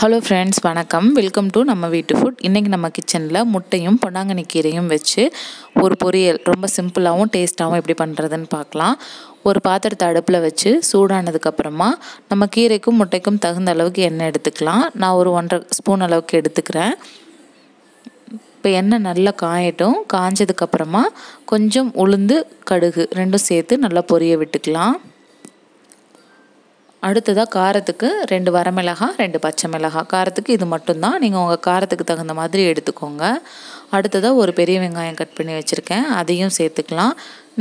Hello friends, வணக்கம். Welcome to நம்ம வீட்டு ஃபுட். இன்றைக்கி நம்ம கிச்சனில் முட்டையும் பொன்னாங்கண்ணி கீரையும் வச்சு ஒரு பொரியல் ரொம்ப சிம்பிளாகவும் டேஸ்ட்டாகவும் எப்படி பண்ணுறதுன்னு பார்க்கலாம். ஒரு பாத்திரத்தை அடுப்பில் வச்சு சூடானதுக்கப்புறமா நம்ம கீரைக்கும் முட்டைக்கும் தகுந்த அளவுக்கு எண்ணெய் எடுத்துக்கலாம். நான் ஒரு 1.5 ஸ்பூன் அளவுக்கு எடுத்துக்கிறேன். இப்போ எண்ணெய் நல்லா காயட்டும். காஞ்சதுக்கப்புறமா கொஞ்சம் உளுந்து, கடுகு ரெண்டும் சேர்த்து நல்லா பொரிய விட்டுக்கலாம். அடுத்ததாக காரத்துக்கு 2 வரமிளகாய், 2 பச்சை மிளகாய். காரத்துக்கு இது மட்டும்தான், நீங்கள் உங்கள் காரத்துக்கு தகுந்த மாதிரி எடுத்துக்கோங்க. அடுத்ததாக ஒரு பெரிய வெங்காயம் கட் பண்ணி வச்சுருக்கேன், அதையும் சேர்த்துக்கலாம்.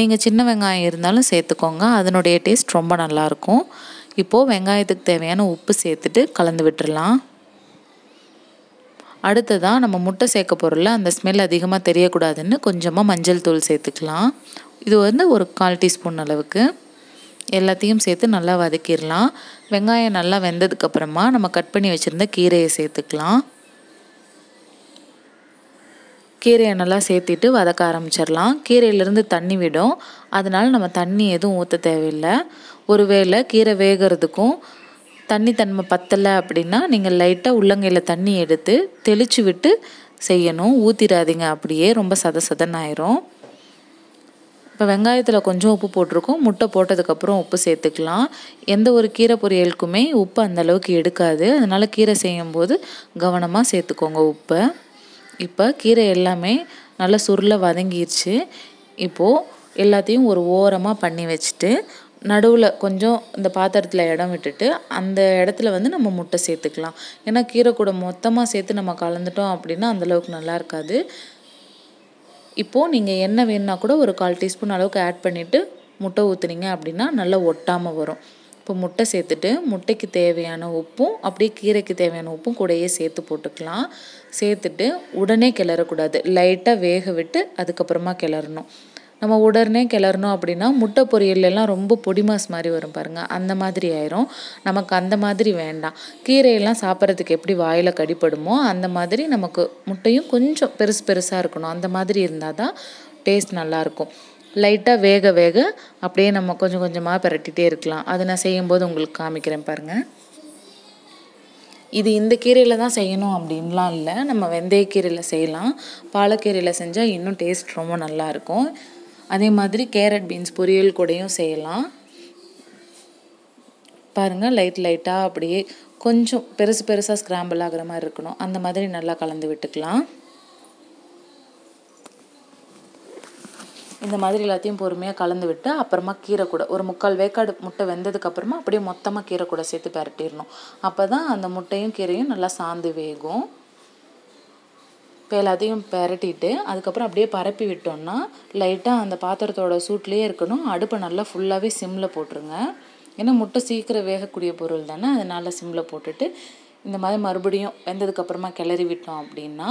நீங்கள் சின்ன வெங்காயம் இருந்தாலும் சேர்த்துக்கோங்க, அதனுடைய டேஸ்ட் ரொம்ப நல்லாயிருக்கும். இப்போது வெங்காயத்துக்கு தேவையான உப்பு சேர்த்துட்டு கலந்து விட்டுடலாம். அடுத்ததாக நம்ம முட்டை சேர்க்க பொருளில் அந்த ஸ்மெல் அதிகமாக தெரியக்கூடாதுன்னு கொஞ்சமாக மஞ்சள் தூள் சேர்த்துக்கலாம். இது ஒரு 1/4 டீஸ்பூன் அளவுக்கு. எல்லாத்தையும் சேர்த்து நல்லா வதக்கிடலாம். வெங்காயம் நல்லா வெந்ததுக்கப்புறமா நம்ம கட் பண்ணி வச்சுருந்த கீரையை சேர்த்துக்கலாம். கீரையை நல்லா சேர்த்திட்டு வதக்க ஆரம்பிச்சிடலாம். கீரையிலேருந்து தண்ணி விடும், அதனால் நம்ம தண்ணி எதுவும் ஊற்ற தேவையில்லை. ஒருவேளை கீரை வேகிறதுக்கும் தன்மை பத்தலை அப்படின்னா நீங்கள் லைட்டாக உள்ளங்கையில் தண்ணி எடுத்து தெளித்து விட்டு செய்யணும். ஊற்றிடாதீங்க, அப்படியே ரொம்ப சதன்னு ஆயிரும். இப்போ வெங்காயத்தில் கொஞ்சம் உப்பு போட்டிருக்கோம். முட்டை போட்டதுக்கப்புறம் உப்பு சேர்த்துக்கலாம். எந்த ஒரு கீரை பொரியலுக்குமே உப்பு அந்தளவுக்கு எடுக்காது, அதனால் கீரை செய்யும்போது கவனமாக சேர்த்துக்கோங்க உப்பை. இப்போ கீரை எல்லாமே நல்லா சுருள வதங்கிடுச்சு. இப்போது எல்லாத்தையும் ஒரு ஓரமாக பண்ணி வச்சுட்டு நடுவில் கொஞ்சம் இந்த பாத்திரத்தில் இடம் விட்டுட்டு அந்த இடத்துல நம்ம முட்டை சேர்த்துக்கலாம். ஏன்னா கீரை கூட மொத்தமாக சேர்த்து நம்ம கலந்துட்டோம் அப்படின்னா அந்தளவுக்கு நல்லா இருக்காது. இப்போது நீங்கள் எண்ணெய் வேணுன்னா கூட ஒரு 1/4 டீஸ்பூன் அளவுக்கு ஆட் பண்ணிவிட்டு முட்டை ஊற்றுனீங்க அப்படின்னா நல்லா ஒட்டாமல் வரும். இப்போ முட்டை சேர்த்துட்டு முட்டைக்கு தேவையான உப்பும் அப்படியே கீரைக்கு தேவையான உப்பும் கூடயே சேர்த்து போட்டுக்கலாம். சேர்த்துட்டு உடனே கிளறக்கூடாது, லைட்டாக வேக விட்டு அதுக்கப்புறமா கிளறணும். நம்ம உடனே கிளறணும் அப்படின்னா முட்டை பொரியல்லாம் ரொம்ப பொடி மாஸ் மாதிரி வரும் பாருங்கள், அந்த மாதிரி ஆயிரும். நமக்கு அந்த மாதிரி வேண்டாம். கீரையெல்லாம் சாப்பிட்றதுக்கு எப்படி வாயில் கடிப்படுமோ அந்த மாதிரி நமக்கு முட்டையும் கொஞ்சம் பெருசாக இருக்கணும். அந்த மாதிரி இருந்தால் தான் டேஸ்ட் நல்லாயிருக்கும். லைட்டாக வேக அப்படியே நம்ம கொஞ்சம் கொஞ்சமாக பிரட்டிகிட்டே இருக்கலாம். அதை நான் செய்யும்போது உங்களுக்கு காமிக்கிறேன் பாருங்கள். இது இந்த கீரையில் தான் செய்யணும் அப்படின்லாம் இல்லை, நம்ம வெந்தயக்கீரையில் செய்யலாம். பாலக்கீரையில் செஞ்சால் இன்னும் டேஸ்ட் ரொம்ப நல்லாயிருக்கும். அதே மாதிரி கேரட் பீன்ஸ் பொரியல் கூடயும் செய்யலாம். பாருங்கள், லைட்டாக அப்படியே கொஞ்சம் பெருசாக ஸ்க்ராம்பிள் ஆகிற மாதிரி இருக்கணும். அந்த மாதிரி நல்லா கலந்து விட்டுக்கலாம். இந்த மாதிரி எல்லாத்தையும் பொறுமையாக கலந்து விட்டு அப்புறமா கீரை கூட ஒரு 3/4 வேக்காடு முட்டை வெந்ததுக்கப்புறமா அப்படியே மொத்தமாக கீரை கூட சேர்த்து பரட்டிடணும். அப்போ தான் அந்த முட்டையும் கீரையும் நல்லா சாந்து வேகும். இப்போ எல்லாத்தையும் பரட்டிட்டு அதுக்கப்புறம் அப்படியே பரப்பி விட்டோம்னா லைட்டாக அந்த பாத்திரத்தோட சூட்லேயே இருக்கணும். அடுப்பை நல்லா ஃபுல்லாகவே சிம்மில் போட்டுருங்க. ஏன்னா முட்டை சீக்கிரம் வேகக்கூடிய பொருள் தானே, அதனால் சிம்மில் போட்டுட்டு இந்த மாதிரி மறுபடியும் வெந்ததுக்கப்புறமா கிளறி விட்டோம் அப்படின்னா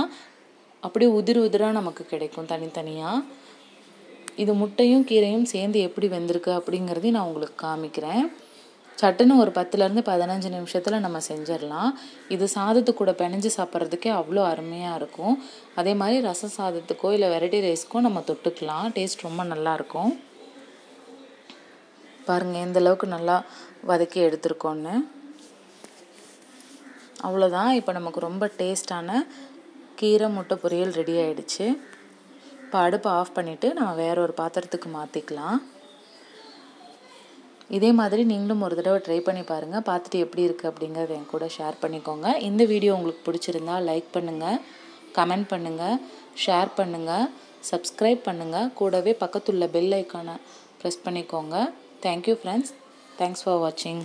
அப்படியே உதிராக நமக்கு கிடைக்கும் தனித்தனியாக. இது முட்டையும் கீரையும் சேர்ந்து எப்படி வெந்திருக்கு அப்படிங்கிறதையும் நான் உங்களுக்கு காமிக்கிறேன். சட்டுன்னு ஒரு 10லேருந்து 15 நிமிஷத்தில் நம்ம செஞ்சிடலாம். இது சாதத்துக்கு கூட பிணைஞ்சு சாப்பிட்றதுக்கே அவ்வளோ அருமையாக இருக்கும். அதே மாதிரி ரசம் சாதத்துக்கோ இல்லை வெரைட்டி ரைஸ்க்கோ நம்ம தொட்டுக்கலாம். டேஸ்ட் ரொம்ப நல்லாயிருக்கும். பாருங்கள் எந்த அளவுக்கு நல்லா வதக்கி எடுத்துருக்கோன்னு. அவ்வளோதான், இப்போ நமக்கு ரொம்ப டேஸ்டான கீரை முட்டை பொரியல் ரெடி ஆகிடுச்சு. இப்போ அடுப்பை ஆஃப் பண்ணிவிட்டு நம்ம வேற ஒரு பாத்திரத்துக்கு மாற்றிக்கலாம். இதே மாதிரி நீங்களும் ஒரு தடவை ட்ரை பண்ணி பாருங்கள். பார்த்துட்டு எப்படி இருக்குது அப்படிங்கிறத என் கூட ஷேர் பண்ணிக்கோங்க. இந்த வீடியோ உங்களுக்கு பிடிச்சிருந்தா லைக் பண்ணுங்கள், கமெண்ட் பண்ணுங்கள், ஷேர் பண்ணுங்கள், சப்ஸ்கிரைப் பண்ணுங்கள். கூடவே பக்கத்துள்ள பெல் ஐக்கானை ப்ரெஸ் பண்ணிக்கோங்க. Thank you friends. தேங்க்ஸ் ஃபார் வாட்சிங்.